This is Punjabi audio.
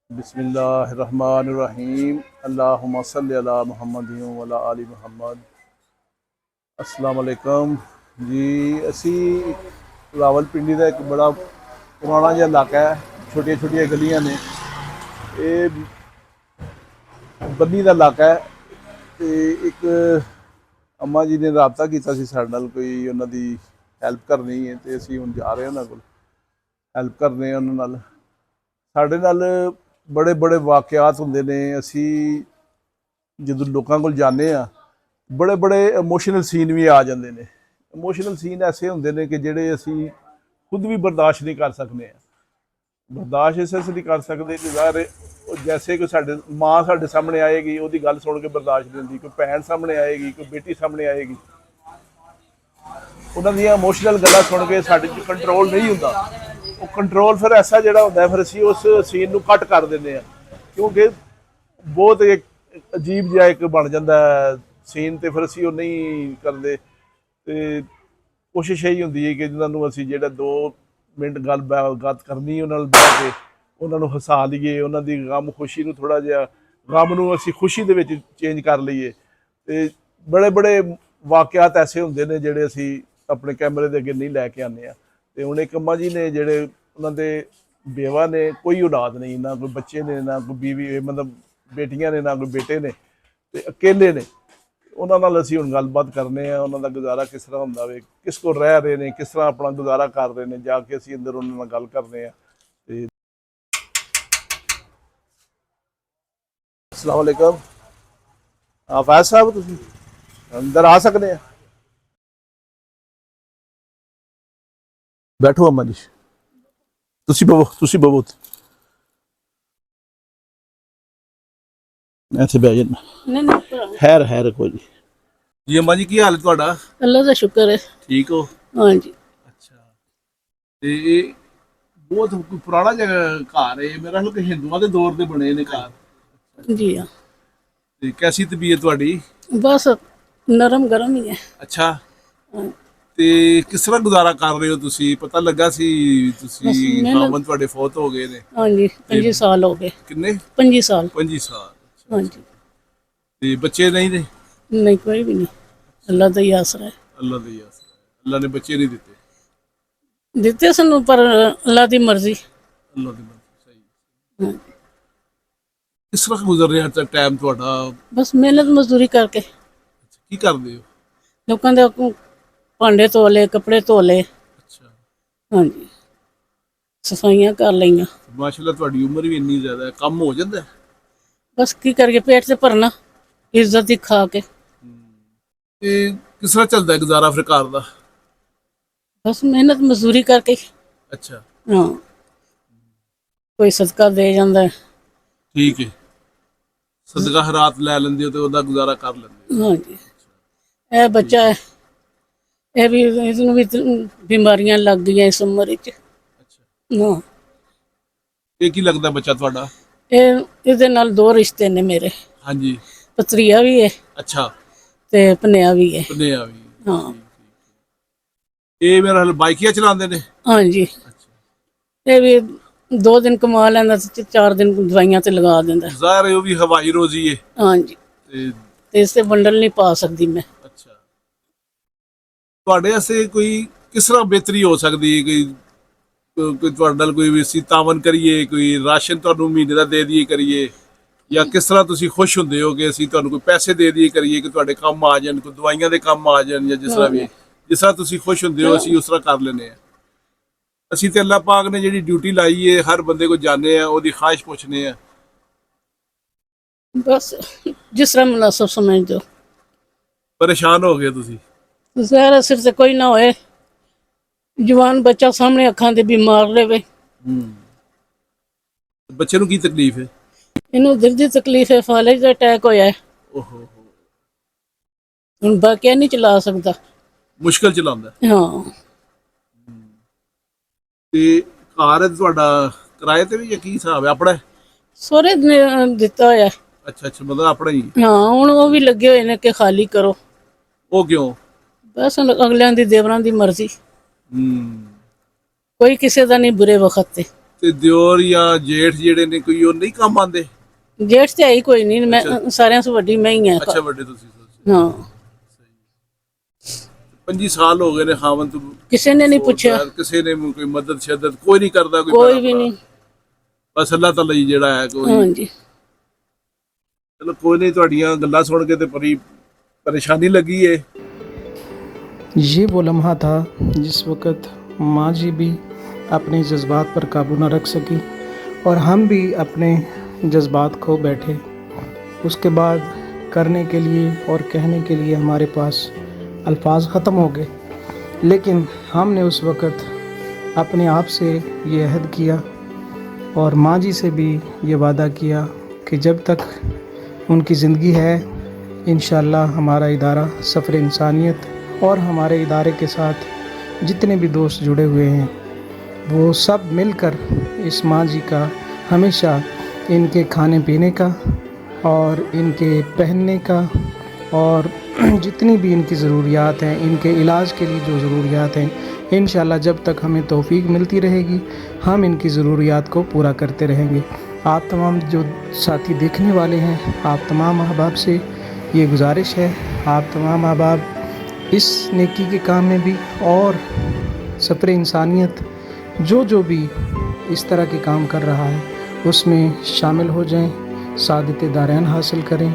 बिस्मिल्लाहिर्रहमानिर्रहीम। अल्लाहुम्मा सल्लि अला मुहम्मद व अला आलि मुहम्मद। अस्सलाम वालेकुम जी। असी रावलपिंडी का एक बड़ा पुराना जिहा इलाका है, छोटिया छोटिया गलियां ने। ये बन्नी का इलाका है। तो एक अम्मा जी ने राबता किया सी साडे नाल, कोई उन्हां दी हैल्प करनी है, तो असी हुण जा रहे हैं उन्हां कोल हैल्प करने। उन्हां नाल साडे नाल बड़े बड़े वाकयात हुंदे ने। असी ਜਦੋਂ ਲੋਕਾਂ ਕੋਲ ਜਾਂਦੇ ਆ, ਬੜੇ ਬੜੇ ਇਮੋਸ਼ਨਲ ਸੀਨ ਵੀ ਆ ਜਾਂਦੇ ਨੇ। ਇਮੋਸ਼ਨਲ ਸੀਨ ਐਸੇ ਹੁੰਦੇ ਨੇ ਕਿ ਜਿਹੜੇ ਅਸੀਂ ਖੁਦ ਵੀ ਬਰਦਾਸ਼ਤ ਨਹੀਂ ਕਰ ਸਕਦੇ ਆ। ਬਰਦਾਸ਼ਤ ਇਸ ਨਹੀਂ ਕਰ ਸਕਦੇ ਕਿ ਜ਼ਾਹਿਰ ਜੈਸੇ ਕਿ ਸਾਡੇ ਮਾਂ ਸਾਡੇ ਸਾਹਮਣੇ ਆਏਗੀ, ਉਹਦੀ ਗੱਲ ਸੁਣ ਕੇ ਬਰਦਾਸ਼ਤ ਨਹੀਂ ਹੁੰਦੀ। ਕੋਈ ਭੈਣ ਸਾਹਮਣੇ ਆਏਗੀ, ਕੋਈ ਬੇਟੀ ਸਾਹਮਣੇ ਆਏਗੀ, ਉਹਨਾਂ ਦੀਆਂ ਇਮੋਸ਼ਨਲ ਗੱਲਾਂ ਸੁਣ ਕੇ ਸਾਡੇ 'ਚ ਕੰਟਰੋਲ ਨਹੀਂ ਹੁੰਦਾ। ਉਹ ਕੰਟਰੋਲ ਫਿਰ ਐਸਾ ਜਿਹੜਾ ਹੁੰਦਾ, ਫਿਰ ਅਸੀਂ ਉਸ ਸੀਨ ਨੂੰ ਕੱਟ ਕਰ ਦਿੰਦੇ ਆ, ਕਿਉਂਕਿ ਬਹੁਤ ਇੱਕ ਅਜੀਬ ਜਿਹਾ ਇੱਕ ਬਣ ਜਾਂਦਾ ਸੀਨ, ਤੇ ਫਿਰ ਅਸੀਂ ਉਹ ਨਹੀਂ ਕਰਦੇ। ਤੇ ਕੋਸ਼ਿਸ਼ ਇਹੀ ਹੁੰਦੀ ਹੈ ਕਿ ਜਿਹਨਾਂ ਨੂੰ ਅਸੀਂ ਜਿਹੜਾ 2 ਮਿੰਟ ਗੱਲਬਾਤ ਕਰਨੀ ਉਹਨਾਂ ਨਾਲ ਬਹਿ ਕੇ ਉਹਨਾਂ ਨੂੰ ਹਸਾ ਲਈਏ, ਉਹਨਾਂ ਦੀ ਗਮ ਖੁਸ਼ੀ ਨੂੰ ਥੋੜ੍ਹਾ ਜਿਹਾ ਗਮ ਨੂੰ ਅਸੀਂ ਖੁਸ਼ੀ ਦੇ ਵਿੱਚ ਚੇਂਜ ਕਰ ਲਈਏ। ਤੇ ਬੜੇ ਬੜੇ ਵਾਕਿਆਤ ਐਸੇ ਹੁੰਦੇ ਨੇ ਜਿਹੜੇ ਅਸੀਂ ਆਪਣੇ ਕੈਮਰੇ ਦੇ ਅੱਗੇ ਨਹੀਂ ਲੈ ਕੇ ਆਉਂਦੇ ਆ। ਤੇ ਹੁਣ ਇੱਕ ਅੰਮਾ ਜੀ ਨੇ ਜਿਹੜੇ ਉਹਨਾਂ ਦੇ ਬੇਵਾ ਨੇ, ਕੋਈ ਔਲਾਦ ਨਹੀਂ, ਨਾ ਕੋਈ ਬੱਚੇ ਨੇ, ਨਾ ਕੋਈ ਬੀਵੀ, ਮਤਲਬ ਬੇਟੀਆਂ ਨੇ, ਨਾ ਕੋਈ ਬੇਟੇ ਨੇ, ਤੇ ਅਕੇਲੇ ਨੇ। ਉਹਨਾਂ ਨਾਲ ਅਸੀਂ ਹੁਣ ਗੱਲਬਾਤ ਕਰਨੇ ਆ, ਉਹਨਾਂ ਦਾ ਗੁਜ਼ਾਰਾ ਕਿਸ ਤਰ੍ਹਾਂ ਹੁੰਦਾ ਵੇ, ਕਿਸ ਕੋਲ ਰਹਿ ਰਹੇ ਨੇ, ਕਿਸ ਤਰ੍ਹਾਂ ਆਪਣਾ ਗੁਜ਼ਾਰਾ ਕਰ ਰਹੇ ਨੇ। ਜਾ ਕੇ ਅਸੀਂ ਅੰਦਰ ਉਹਨਾਂ ਨਾਲ ਗੱਲ ਕਰਨੇ ਆ। ਤੇ अस्सलाम वालेकुम। फैज साहब तुसीं अंदर आ सकते हैं? बैठो अम्मा जी, तुसीं बवो ਇੱਥੇ ਬਹਿ ਜਾਣਾ। नहीं ਹੈ ਕੋਈ ਨਹੀਂ ਜੀ। ਅੰਮਾ ਜੀ ਕੀ ਹਾਲ ਹੈ ਤੁਹਾਡਾ? अल्लाह का शुक्र है। ਠੀਕ ਹੋ? हाँ जी। ਅੱਛਾ। ਤੇ ਇਹ ਬਹੁਤ ਪੁਰਾਣਾ ਜਗ੍ਹਾ ਘਰ ਹੈ ਮੇਰਾ ਖਿਆਲ ਕਿ ਹਿੰਦੂਆਂ ਦੇ ਦੌਰ ਦੇ ਬਣੇ ਨੇ ਘਰ। जी हाँ। ਤੇ ਕੈਸੀ ਤਬੀਅਤ ਤੁਹਾਡੀ? बस नरम गरम ही है। ਅੱਛਾ। हाँ। ਤੇ ਕਿਸ ਤਰ੍ਹਾਂ ਗੁਜ਼ਾਰਾ ਕਰ ਰਹੇ ਹੋ ਤੁਸੀਂ? ਪਤਾ ਲੱਗਾ ਸੀ ਤੁਸੀਂ ਬਸ ਮਿਹਨਤ- ਖਾਵਨ ਤੁਹਾਡੇ ਫੌਤ ਹੋ ਗਏ ਨੇ। हाँ जी 25 साल हो गए। ਕਿੰਨੇ? 25 साल। 25 ਸਾਲ। हाँ जी। ਤੇ ਬੱਚੇ ਨਹੀਂ ਨੇ? नहीं कोई भी नहीं, अल्लाह का ही आसरा है। ਅੱਲਾ ਦੇ ਆਸਰਾ ਹੈ। ਅੱਲਾ ਨੇ ਬੱਚੇ ਨਹੀਂ ਦਿੱਤੇ। दिते सन पर अल्लाह की मर्जी। ਅੱਲਾ ਦੀ ਮਰਜ਼ੀ। ਸਹੀ। हाँ। ਕਿਸ ਤਰ੍ਹਾਂ ਗੁਜ਼ਰ ਰਿਹਾ ਅੱਜ ਟਾਈਮ ਤੁਹਾਡਾ? बस मेहनत मजदूरी करके ਕੀ ਕਰਦੇ ਹੋ? लोगों के भांडे धो ले, कपड़े धो ले। ਅੱਛਾ। हाँ जी, सफाइयां कर लियां। ਮਾਸ਼ਾਅੱਲਾ ਤੁਹਾਡੀ ਉਮਰ ਵੀ ਇੰਨੀ ਜ਼ਿਆਦਾ ਹੈ, ਕੰਮ ਹੋ ਜਾਂਦਾ ਹੈ? बस की करके पेट से भरना, इज्जत ही खा के। ਤੇ ਕਿਸ ਤਰ੍ਹਾਂ ਚੱਲਦਾ ਹੈ ਗੁਜ਼ਾਰਾ ਫਿਰ ਘਰ ਦਾ? बस मेहनत मजदूरी करके। ਅੱਛਾ। हाँ, कोई सदका दे जाता है। ਠੀਕ ਹੈ। ਸਦਕਾ ਹਰਾਤ ਲੈ ਲੈਂਦੇ ਹੋ ਤੇ ਉਹਦਾ ਗੁਜ਼ਾਰਾ ਕਰ ਲੈਂਦੇ ਹੋ। हाँ जी। यह बच्चा है, यह भी इसनूं भी बीमारियां लग गई इस उम्र च। ਅੱਛਾ। हाँ। ਇਹ ਕੀ ਲੱਗਦਾ ਬੱਚਾ ਤੁਹਾਡਾ? ਇਹਦੇ ਨਾਲ 2 ਰਿਸ਼ਤੇ ਨੇ ਮੇਰੇ। ਹਾਂਜੀ। ਪਤਰੀਆ ਵੀ ਹੈ ਅੱਛਾ। ਤੇ ਭਨੇਆ ਵੀ ਹੈ। ਪਨੇਆ ਵੀ। ਹਾਂ। ਇਹ ਮੇਰਾ ਹਾਲ ਬਾਈਕੀਆਂ ਚਲਾਉਂਦੇ ਨੇ? ਹਾਂਜੀ। ਇਹ ਵੀ 2 ਦਿਨ ਕਮਾ ਲੈਂਦਾ ਤੇ 4 ਦਿਨ ਦਵਾਈਆਂ ਤੇ ਲਗਾ ਦਿੰਦਾ। ਜ਼ਾਹਿਰ ਹੈ ਉਹ ਵੀ ਹਵਾਈ ਰੋਜ਼ੀ ਹੈ। ਹਾਂਜੀ। ਤੇ ਇਸ ਤੇ ਬੰਡਲ ਨਹੀਂ ਪਾ ਸਕਦੀ ਮੈਂ। ਅੱਛਾ। ਤੁਹਾਡੇ ਵਾਸਤੇ ਕੋਈ ਕਿਸ ਤਰ੍ਹਾਂ ਬਿਹਤਰੀ ਹੋ ਸਕਦੀ ਹੈ? ਕੋਈ ਤੁਹਾਡੇ ਨਾਲ ਕੋਈ ਅਸੀਂ ਤਾਵਨ ਕਰੀਏ, ਕੋਈ ਰਾਸ਼ਨ ਤੁਹਾਨੂੰ ਮਹੀਨੇ ਦਾ ਦੇ ਦਈਏ ਕਰੀਏ, ਜਾਂ ਕਿਸ ਤਰ੍ਹਾਂ ਤੁਸੀਂ ਖੁਸ਼ ਹੁੰਦੇ ਹੋ ਕਿ ਅਸੀਂ ਤੁਹਾਨੂੰ ਕੋਈ ਪੈਸੇ ਦੇ ਦਈਏ ਕਰੀਏ ਕਿ ਤੁਹਾਡੇ ਕੰਮ ਆ ਜਾਣ, ਕੋਈ ਦਵਾਈਆਂ ਦੇ ਕੰਮ ਆ ਜਾਣ, ਜਾਂ ਜਿਸ ਤਰ੍ਹਾਂ ਵੀ ਜਿਸ ਤਰ੍ਹਾਂ ਤੁਸੀਂ ਖੁਸ਼ ਹੁੰਦੇ ਹੋ ਅਸੀਂ ਉਸ ਤਰ੍ਹਾਂ ਕਰ ਲੈਂਦੇ ਹਾਂ। ਅਸੀਂ ਤੇ ਅੱਲਾਹ ਪਾਕ ਨੇ ਜਿਹੜੀ ਡਿਊਟੀ ਲਾਈ ਹੈ ਹਰ ਬੰਦੇ ਕੋਲ ਜਾਂਦੇ ਆ, ਉਹਦੀ ਖਾਹਿਸ਼ ਪੁੱਛਦੇ ਆ। ਬਸ ਜਿਸ ਤਰ੍ਹਾਂ ਮੁਨਾਸਬ ਸਮਝਦੇ ਹੋ। ਪਰੇਸ਼ਾਨ ਹੋ ਗਏ ਤੁਸੀਂ? ਜ਼ਾਹਿਰ ਸਿਰ ਤੇ ਕੋਈ ਨਾ ਹੋਏ, ਜਵਾਨ ਬੱਚਾ ਸਾਹਮਣੇ ਅੱਖਾਂ ਦੇ ਬਿਮਾਰ ਰਹੇ। ਬੱਚੇ ਨੂੰ ਕੀ ਤਕਲੀਫ ਹੈ? ਇਹਨੂੰ ਦਿਲ ਦੀ ਤਕਲੀਫ ਹੈ, ਫਾਲਜ ਦਾ ਅਟੈਕ ਹੋਇਆ ਹੈ। ਓਹੋ। ਹੁਣ ਬਾਕਿਆ ਨਹੀਂ ਚਲਾ ਸਕਦਾ, ਮੁਸ਼ਕਲ ਚਲਾਉਂਦਾ? ਹਾਂ। ਤੇ ਘਰ ਤੁਹਾਡਾ ਕਿਰਾਏ ਤੇ ਵੀ ਜਾਂ ਕੀ ਹਿਸਾਬ ਹੈ? ਆਪਣਾ? ਸਹੁਰੇ ਨੇ ਦਿੱਤਾ ਹੋਇਆ। ਅੱਛਾ ਅੱਛਾ, ਮਤਲਬ ਆਪਣਾ ਹੀ? ਹਾਂ, ਹੁਣ ਉਹ ਵੀ ਲੱਗੇ ਹੋਏ ਨੇ ਕਿ ਖਾਲੀ ਕਰੋ। ਉਹ ਕਿਉਂ? ਬਸ ਅਗਲਿਆਂ ਦੀ ਦੇਵਰਾਂ ਦੀ ਮਰਜ਼ੀ। ਕੋਈ ਕਿਸੇ ਦਾ ਨਹੀਂ ਬੁਰੇ ਵਕਤ ਤੇ ਦਿਓਰ ਜਾਂ ਜੇਠ ਜਿਹੜੇ ਨੇ ਕੋਈ ਉਹ ਨਹੀਂ ਕੰਮ ਆਉਂਦੇ? ਜੇਠ ਤੇ ਆਈ ਕੋਈ ਨਹੀਂ, ਮੈਂ ਸਾਰਿਆਂ ਤੋਂ ਵੱਡੀ ਮੈਂ ਹੀ ਆ। ਅੱਛਾ, ਵੱਡੇ ਤੁਸੀਂ ਸੱਚ। ਹਾਂ 25 ਸਾਲ ਹੋ ਗਏ ਨੇ ਖਾਵਨ ਤੋਂ, ਕਿਸੇ ਨੇ ਨਹੀਂ ਪੁੱਛਿਆ, ਕਿਸੇ ਨੇ ਕੋਈ ਮਦਦ ਸ਼ਦਤ ਕੋਈ ਨਹੀਂ ਕਰਦਾ, ਕੋਈ ਵੀ ਨਹੀਂ। ਬਸ ਅੱਲਾਹ ਤਾਲਾ ਹੀ ਜਿਹੜਾ ਹੈ ਕੋਈ। ਹਾਂਜੀ ਚਲੋ ਕੋਈ नहीं, ਤੁਹਾਡੀਆਂ ਗੱਲਾਂ ਸੁਣ ਕੇ ਤੇ ਬੜੀ परेशानी लगी है। ये वो लम्हा था जिस वक़्त माँ जी भी अपने जज्बात पर काबू न रख सकी और हम भी अपने जज्बात खो बैठे। उसके बाद करने के लिए और कहने के लिए हमारे पास अल्फाज ख़त्म हो गए, लेकिन हमने उस वक़्त अपने आप से ये अहद किया और माँ जी से भी ये वादा किया कि जब तक उनकी ज़िंदगी है इंशाअल्लाह हमारा इदारा सफ़र इंसानियत और हमारे इदारे के साथ जितने भी दोस्त जुड़े हुए हैं वो सब मिलकर इस माँ जी का हमेशा इनके खाने पीने का और इनके पहनने का और जितनी भी इनकी ज़रूरियात हैं, इनके इलाज के लिए जो ज़रूरियात हैं, इंशाअल्लाह जब तक हमें तौफीक मिलती रहेगी हम इनकी ज़रूरियात को पूरा करते रहेंगे। आप तमाम जो साथी देखने वाले हैं, आप तमाम अहबाब से ये गुजारिश है, आप तमाम अहबाब इस नेकी के काम में भी और सफ़र इंसानियत जो भी इस तरह के काम कर रहा है उसमें शामिल हो जाएं, सादत दारैन हासिल करें।